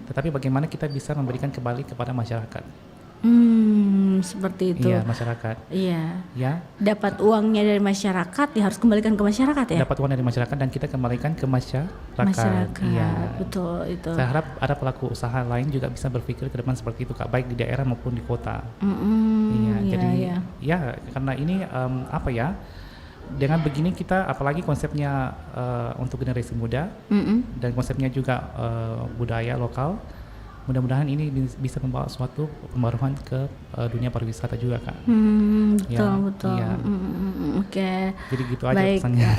tetapi bagaimana kita bisa memberikan kembali kepada masyarakat. Seperti itu. Iya, masyarakat. Iya. Ya, Dapat uangnya dari masyarakat, ya harus kembalikan ke masyarakat ya. dapat uang dari masyarakat dan kita kembalikan ke masyarakat. Masyarakat, Iya. betul itu. Saya harap ada pelaku usaha lain juga bisa berpikir ke depan seperti itu Kak, baik di daerah maupun di kota. Iya, jadi iya. ya karena ini apa ya? Dengan begini kita, apalagi konsepnya untuk generasi muda dan konsepnya juga budaya lokal, mudah-mudahan ini bisa membawa suatu pembaruan ke dunia pariwisata juga Kak. Betul, Ya, betul. iya. Oke. Jadi gitu aja Baik. pesannya.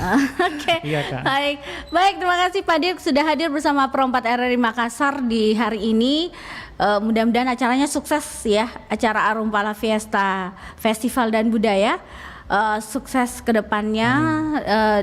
Oke. Iya, Kak. Baik. Baik, terima kasih Pak Dir sudah hadir bersama Pro 4 RRI Makassar di hari ini. Mudah-mudahan acaranya sukses ya, acara Arumpala Fiesta Festival dan Budaya. Sukses ke depannya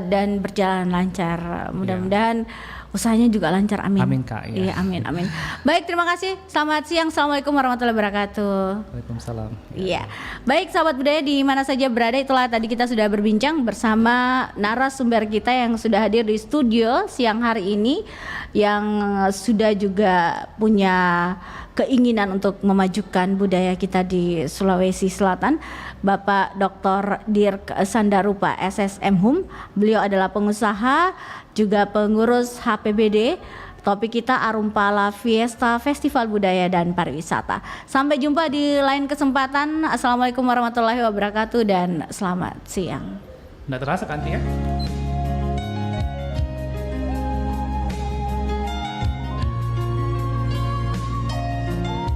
dan berjalan lancar. Mudah-mudahan usahanya juga lancar, amin. Amin, Kak, ya. Iya, amin, amin. Baik, terima kasih. Selamat siang. Assalamualaikum warahmatullahi wabarakatuh. Waalaikumsalam. Iya, baik sahabat budaya di mana saja berada, itulah tadi kita sudah berbincang bersama narasumber kita yang sudah hadir di studio siang hari ini, yang sudah juga punya keinginan untuk memajukan budaya kita di Sulawesi Selatan, Bapak Dr. Dirk Sandarupa SSM Hum. Beliau adalah pengusaha juga pengurus HPBD. Topik kita Arumpala Fiesta Festival Budaya dan Pariwisata. Sampai jumpa di lain kesempatan. Assalamualaikum warahmatullahi wabarakatuh dan selamat siang. Nggak terasa kan ya?